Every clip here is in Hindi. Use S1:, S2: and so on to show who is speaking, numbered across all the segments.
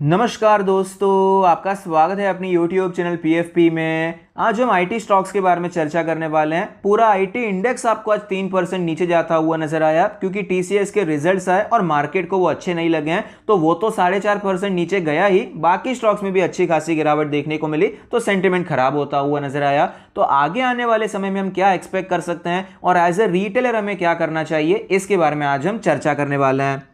S1: नमस्कार दोस्तों, आपका स्वागत है अपनी YouTube चैनल PFP में। आज हम IT स्टॉक्स के बारे में चर्चा करने वाले हैं। पूरा IT इंडेक्स आपको आज 3% नीचे जाता हुआ नजर आया क्योंकि TCS के रिजल्ट्स आए और मार्केट को वो अच्छे नहीं लगे हैं, तो वो तो 4.5% नीचे गया ही। बाकी स्टॉक्स में भी अच्छी खासी गिरावट देखने को मिली, तो सेंटिमेंट खराब होता हुआ नजर आया। तो आगे आने वाले समय में हम क्या एक्सपेक्ट कर सकते हैं और एज ए रिटेलर हमें क्या करना चाहिए, इसके बारे में आज हम चर्चा करने वाले हैं।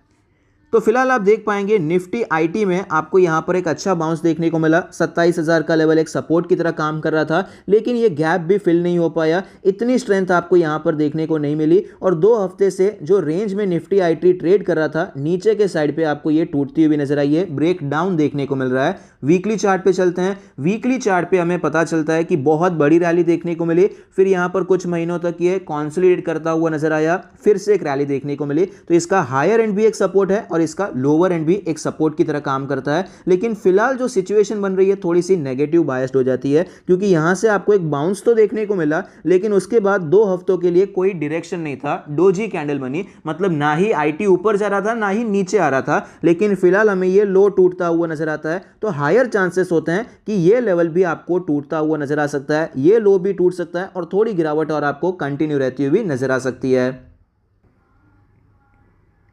S1: तो फिलहाल आप देख पाएंगे निफ्टी आईटी में आपको यहां पर एक अच्छा बाउंस देखने को मिला। 27,000 का लेवल एक सपोर्ट की तरह काम कर रहा था, लेकिन ये गैप भी फिल नहीं हो पाया। इतनी स्ट्रेंथ आपको यहां पर देखने को नहीं मिली और 2 हफ्ते से जो रेंज में निफ्टी आईटी ट्रेड कर रहा था, नीचे के साइड पे आपको ये टूटती हुई नजर आई है। ब्रेक डाउन देखने को मिल रहा है। वीकली चार्ट पे चलते हैं। वीकली चार्ट पे हमें पता चलता है कि बहुत बड़ी रैली देखने को मिली, फिर यहां पर कुछ महीनों तक ये कॉन्सोलिडेट करता हुआ नजर आया, फिर से एक रैली देखने को मिली। तो इसका हायर एंड भी एक सपोर्ट है और इसका लोअर एंड भी एक सपोर्ट की तरह काम करता है। लेकिन फिलहाल जो सिचुएशन बन रही है थोड़ी सी नेगेटिव बायस्ड हो जाती है, क्योंकि यहां से आपको एक बाउंस तो देखने को मिला, लेकिन उसके बाद 2 हफ्तों के लिए कोई डायरेक्शन नहीं था। डोजी कैंडल बनी, मतलब ना ही आईटी ऊपर जा रहा था ना ही नीचे आ रहा था। लेकिन फिलहाल हमें ये लो टूटता हुआ नजर आता है, तो हायर चांसेस होते हैं कि ये लेवल भी आपको टूटता हुआ नजर आ सकता है, ये लो भी टूट सकता है और थोड़ी गिरावट और आपको कंटिन्यू रहती हुई नजर आ सकती है।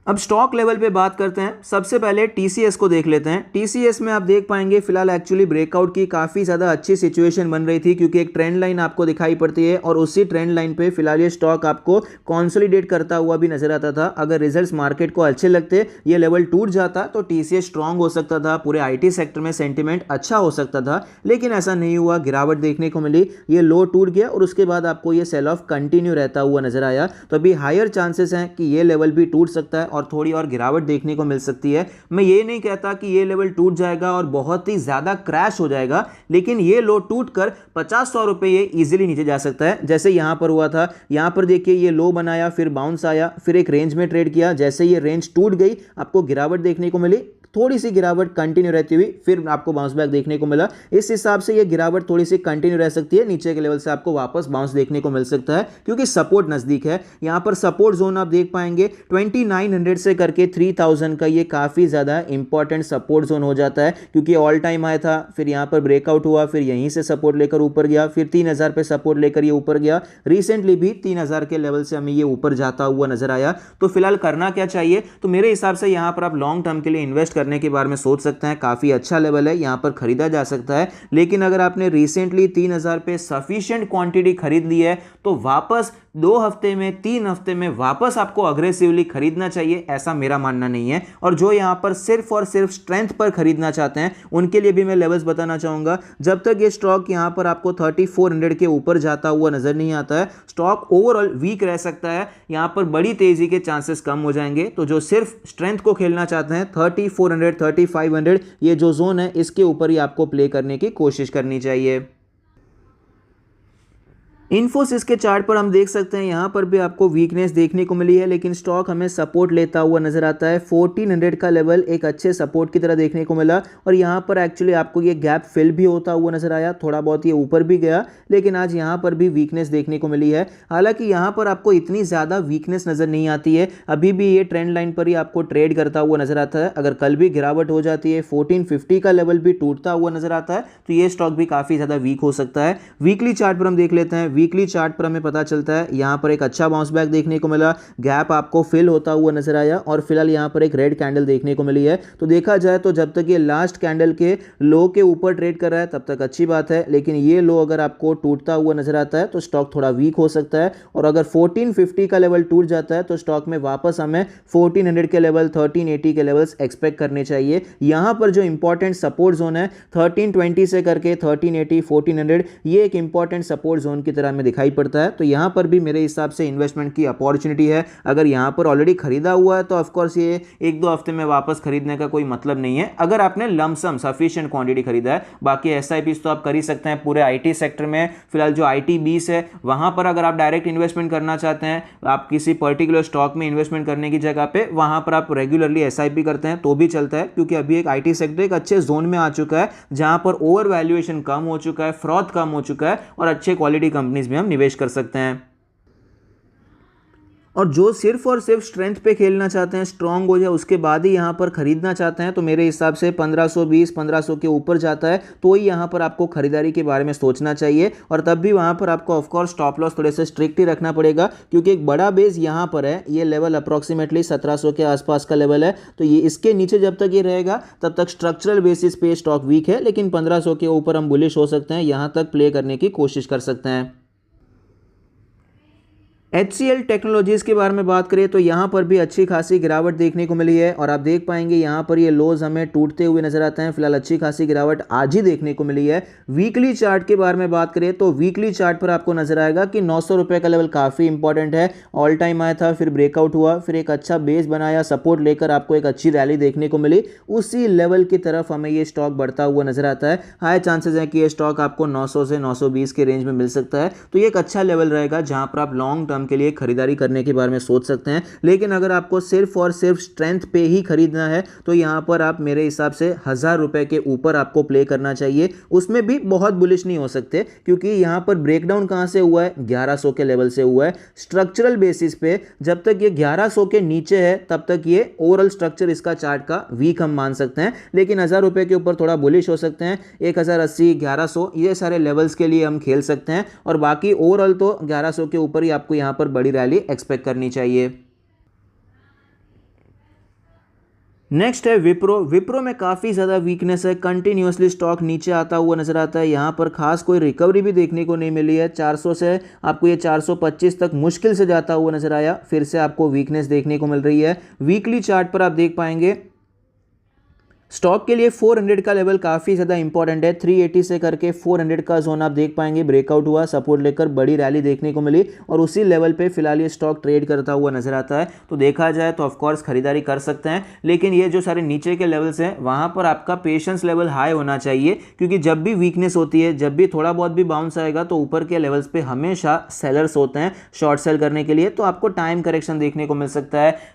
S1: अब स्टॉक लेवल पे बात करते हैं। सबसे पहले टीसीएस को देख लेते हैं। टीसीएस में आप देख पाएंगे फिलहाल एक्चुअली ब्रेकआउट की काफ़ी ज़्यादा अच्छी सिचुएशन बन रही थी, क्योंकि एक ट्रेंड लाइन आपको दिखाई पड़ती है और उसी ट्रेंड लाइन पे फिलहाल ये स्टॉक आपको कॉन्सोलिडेट करता हुआ भी नजर आता था। अगर रिजल्ट्स मार्केट को अच्छे लगते, ये लेवल टूट जाता तो टीसीएस स्ट्रांग हो सकता था, पूरे आईटी सेक्टर में सेंटिमेंट अच्छा हो सकता था, लेकिन ऐसा नहीं हुआ। गिरावट देखने को मिली, ये लो टूट गया और उसके बाद आपको ये सेल ऑफ कंटिन्यू रहता हुआ नजर आया। तो अभी हायर चांसेस हैं कि ये लेवल भी टूट सकता है और थोड़ी और गिरावट देखने को मिल सकती है। मैं ये नहीं कहता कि ये लेवल टूट जाएगा और बहुत ही ज्यादा क्रैश हो जाएगा, लेकिन ये लो टूटकर 50-100 रुपए ये इजीली नीचे जा सकता है, जैसे यहां पर हुआ था। यहां पर देखिए ये लो बनाया, फिर बाउंस आया, फिर एक रेंज में ट्रेड किया। जैसे ये रेंज टूट गई, आपको गिरावट देखने को मिली, थोड़ी सी गिरावट कंटिन्यू रहती हुई, फिर आपको बाउंस बैक देखने को मिला। इस हिसाब से ये गिरावट थोड़ी सी कंटिन्यू रह सकती है। नीचे के लेवल से आपको वापस बाउंस देखने को मिल सकता है, क्योंकि सपोर्ट नजदीक है। यहां पर सपोर्ट जोन आप देख पाएंगे 2900 से करके 3000 का, ये काफी ज्यादा इंपॉर्टेंट सपोर्ट जोन हो जाता है, क्योंकि ऑल टाइम आया था, फिर यहां पर ब्रेकआउट हुआ, फिर यहीं से सपोर्ट लेकर ऊपर गया, फिर 3000 पे सपोर्ट लेकर ये ऊपर गया। रिसेंटली भी 3000 के लेवल से हमें ये ऊपर जाता हुआ नजर आया। तो फिलहाल करना क्या चाहिए, तो मेरे हिसाब से यहां पर आप लॉन्ग टर्म के लिए इन्वेस्ट करने के बारे में सोच सकते हैं। काफी अच्छा लेवल है, यहां पर खरीदा जा सकता है। लेकिन अगर आपने रिसेंटली 3000 पे सफिशिएंट क्वांटिटी खरीद ली है, तो वापस 2 हफ्ते में 3 हफ्ते में वापस आपको अग्रेसिवली खरीदना चाहिए, ऐसा मेरा मानना नहीं है। और जो यहां पर सिर्फ और सिर्फ स्ट्रेंथ पर खरीदना चाहते हैं, उनके लिए भी मैं लेवल्स बताना चाहूंगा। जब तक ये स्टॉक यहां पर आपको 3400 के ऊपर जाता हुआ नजर नहीं आता है, स्टॉक ओवरऑल वीक रह सकता है। यहां पर बड़ी तेजी के चांसेस कम हो जाएंगे। तो जो सिर्फ स्ट्रेंथ को खेलना चाहते हैं, 3400 3500 ये जो जोन है, इसके ऊपर ही आपको प्ले करने की कोशिश करनी चाहिए। इन्फोसिस के चार्ट पर हम देख सकते हैं, यहां पर भी आपको वीकनेस देखने को मिली है, लेकिन स्टॉक हमें सपोर्ट लेता हुआ नजर आता है। 1400 का लेवल एक अच्छे सपोर्ट की तरह देखने को मिला और यहां पर एक्चुअली आपको ये गैप फिल भी होता हुआ नजर आया। थोड़ा बहुत ये ऊपर भी गया, लेकिन आज यहां पर भी वीकनेस देखने को मिली है। हालांकि यहां पर आपको इतनी ज्यादा वीकनेस नजर नहीं आती है, अभी भी ये ट्रेंड लाइन पर ही आपको ट्रेड करता हुआ नजर आता है। अगर कल भी गिरावट हो जाती है, 1450 का लेवल भी टूटता हुआ नजर आता है, तो ये स्टॉक भी काफी ज्यादा वीक हो सकता है। वीकली चार्ट पर हम देख लेते हैं। वीकली चार्ट पर हमें पता चलता है यहां पर एक अच्छा बाउंस बैक देखने को मिला, गैप आपको फिल होता हुआ नजर आया और फिलहाल यहां पर एक रेड कैंडल देखने को मिली है। तो देखा जाए तो जब तक ये लास्ट कैंडल के लो के ऊपर ट्रेड कर रहा है, तब तक अच्छी बात है। लेकिन ये लो अगर आपको टूटता हुआ नजर आता है, तो स्टॉक थोड़ा वीक हो सकता है। और अगर 1450 का लेवल टूट जाता है, तो स्टॉक में वापस हमें 1400 के लेवल, 1380 के लेवल्स एक्सपेक्ट करने चाहिए। यहां पर जो इंपॉर्टेंट सपोर्ट जोन है 1320 से करके 1380 1400, ये एक इंपॉर्टेंट सपोर्ट जोन की तरह हमें दिखाई पड़ता है। तो यहां पर भी मेरे हिसाब से इन्वेस्टमेंट की अपॉर्चुनिटी है। अगर यहां पर ऑलरेडी खरीदा हुआ है, तो ऑफ कोर्स ये 1-2 हफ्ते में वापस खरीदने का कोई मतलब नहीं है, अगर आपने लमसम सफिशिएंट क्वांटिटी खरीदा है। बाकी एसआईपीस तो आप कर ही सकते हैं पूरे आईटी सेक्टर में। फिलहाल जो आईटी 20 है, वहां पर अगर आप डायरेक्ट इन्वेस्टमेंट करना चाहते हैं, आप किसी पर्टिकुलर स्टॉक में इन्वेस्टमेंट करने की जगह पे वहां पर आप रेगुलरली एसआईपी करते हैं, तो भी चलता है। क्योंकि अभी एक आईटी सेक्टर एक अच्छे जोन में आ चुका है, जहां पर ओवर वैल्यूएशन कम हो चुका है, फ्रॉड कम हो चुका है और अच्छे क्वालिटी कंपनीज में हम निवेश कर सकते हैं। और जो सिर्फ और सिर्फ स्ट्रेंथ पे खेलना चाहते हैं, स्ट्रांग हो जाए उसके बाद ही यहाँ पर खरीदना चाहते हैं, तो मेरे हिसाब से 1520 1500 के ऊपर जाता है तो ही यहाँ पर आपको खरीदारी के बारे में सोचना चाहिए। और तब भी वहाँ पर आपको ऑफकोर्स स्टॉप लॉस थोड़े से स्ट्रिक्ट ही रखना पड़ेगा, क्योंकि एक बड़ा बेस यहाँ पर है, ये लेवल अप्रॉक्सीमेटली 1700 के आसपास का लेवल है। तो ये इसके नीचे जब तक ये रहेगा तब तक स्ट्रक्चरल बेसिस पे स्टॉक वीक है, लेकिन 1500 के ऊपर हम बुलिश हो सकते हैं, यहाँ तक प्ले करने की कोशिश कर सकते हैं। HCL टेक्नोलॉजीज़ के बारे में बात करें तो यहाँ पर भी अच्छी खासी गिरावट देखने को मिली है, और आप देख पाएंगे यहाँ पर ये लोज हमें टूटते हुए नजर आते हैं। फिलहाल अच्छी खासी गिरावट आज ही देखने को मिली है। वीकली चार्ट के बारे में बात करें तो वीकली चार्ट पर आपको नजर आएगा कि 900 रुपये का लेवल काफ़ी इंपॉर्टेंट है। ऑल टाइम आया था, फिर ब्रेकआउट हुआ, फिर एक अच्छा बेस बनाया, सपोर्ट लेकर आपको एक अच्छी रैली देखने को मिली। उसी लेवल की तरफ हमें ये स्टॉक बढ़ता हुआ नजर आता है। हाई चांसेस है कि ये स्टॉक आपको 900 से 920 के रेंज में मिल सकता है। तो ये एक अच्छा लेवल रहेगा जहाँ पर आप लॉन्ग टर्म के लिए खरीदारी करने के बारे में सोच सकते हैं। लेकिन अगर आपको सिर्फ और सिर्फ स्ट्रेंथ पे ही खरीदना है तो यहां पर आप मेरे हिसाब से 1000 रुपए के ऊपर आपको प्ले करना चाहिए। उसमें भी बहुत बुलिश नहीं हो सकते, क्योंकि यहां पर ब्रेकडाउन कहां से हुआ है, 1100 के लेवल से हुआ है। स्ट्रक्चरल बेसिस पे जब तक ये 1100 के नीचे है तब तक ये ओवरऑल स्ट्रक्चर इसका चार्ट का वीक हम मान सकते हैं। लेकिन 1000 रुपए के ऊपर थोड़ा बुलिश हो सकते हैं। 1080 1100 ये सारे लेवल्स के लिए हम खेल सकते हैं, और बाकी ओवरऑल तो 1100 के ऊपर ही आपको यहां पर बड़ी रैली एक्सपेक्ट करनी चाहिए। नेक्स्ट है विप्रो। विप्रो में काफ़ी ज़्यादा वीकनेस है, कंटिन्यूसली स्टॉक नीचे आता हुआ नजर आता है। यहाँ पर खास कोई रिकवरी भी देखने को नहीं मिली है। 400 से आपको ये 425 तक मुश्किल से जाता हुआ नजर आया, फिर से आपको वीकनेस देखने को मिल रही है। वीकली चार्ट पर आप देख पाएंगे स्टॉक के लिए 400 का लेवल काफ़ी ज़्यादा इंपॉर्टेंट है। 380 से करके 400 का जोन आप देख पाएंगे ब्रेकआउट हुआ, सपोर्ट लेकर बड़ी रैली देखने को मिली, और उसी लेवल पे फिलहाल ये स्टॉक ट्रेड करता हुआ नजर आता है। तो देखा जाए तो ऑफकोर्स खरीदारी कर सकते हैं, लेकिन ये जो सारे नीचे के लेवल्स हैं वहाँ पर आपका पेशेंस लेवल हाई होना चाहिए, क्योंकि जब भी वीकनेस होती है, जब भी थोड़ा बहुत भी बाउंस आएगा तो ऊपर के लेवल्स पे हमेशा सेलर्स होते हैं शॉर्ट सेल करने के लिए। तो आपको टाइम करेक्शन देखने को मिल सकता है,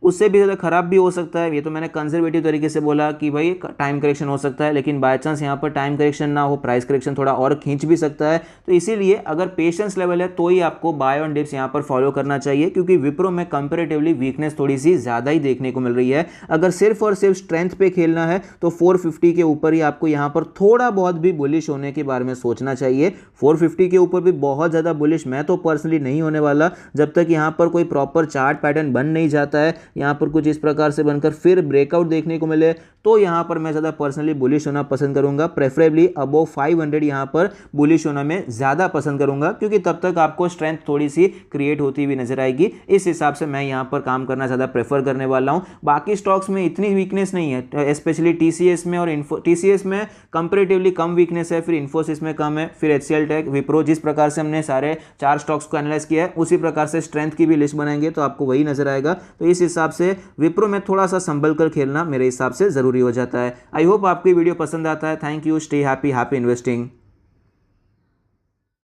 S1: उससे भी ज़्यादा खराब भी हो सकता है। ये तो मैंने कंजर्वेटिव तरीके से बोला कि भाई टाइम करेक्शन हो सकता है, लेकिन बाय चांस यहाँ पर टाइम करेक्शन ना हो, प्राइस करेक्शन थोड़ा और खींच भी सकता है। तो इसीलिए अगर पेशेंस लेवल है तो ही आपको बाय ऑन डिप्स यहाँ पर फॉलो करना चाहिए, क्योंकि विप्रो में कंपेरेटिवली वीकनेस थोड़ी सी ज़्यादा ही देखने को मिल रही है। अगर सिर्फ और सिर्फ स्ट्रेंथ पे खेलना है तो 450 के ऊपर ही आपको यहाँ पर थोड़ा बहुत भी बुलिश होने के बारे में सोचना चाहिए। 450 के ऊपर भी बहुत ज़्यादा बुलिश मैं तो पर्सनली नहीं होने वाला, जब तक यहाँ पर कोई प्रॉपर चार्ट पैटर्न बन नहीं जाता है, यहाँ पर कुछ इस प्रकार से बनकर फिर ब्रेकआउट देखने को मिले, तो यहाँ पर मैं ज़्यादा पर्सनली बुलिश होना पसंद करूंगा। प्रेफरेबली अबव 500 यहाँ पर बुलिश होना मैं ज़्यादा पसंद करूंगा, क्योंकि तब तक आपको स्ट्रेंथ थोड़ी सी क्रिएट होती हुई नजर आएगी। इस हिसाब से मैं यहाँ पर काम करना ज़्यादा प्रेफर करने वाला हूँ। बाकी स्टॉक्स में इतनी वीकनेस नहीं है, स्पेशली TCS में, और TCS में कंपेरेटिवली कम वीकनेस है, फिर इन्फोसिस में कम है, फिर HCL टेक, विप्रो, जिस प्रकार से हमने सारे 4 स्टॉक्स को एनालाइज किया है उसी प्रकार से स्ट्रेंथ की भी लिस्ट बनाएंगे तो आपको वही नजर आएगा। तो इस हिसाब से विप्रो में थोड़ा सा संभल कर खेलना मेरे हिसाब से जरूरी हो जाता है। आई होप आपको ये वीडियो पसंद आता है। Thank you, stay happy, happy investing.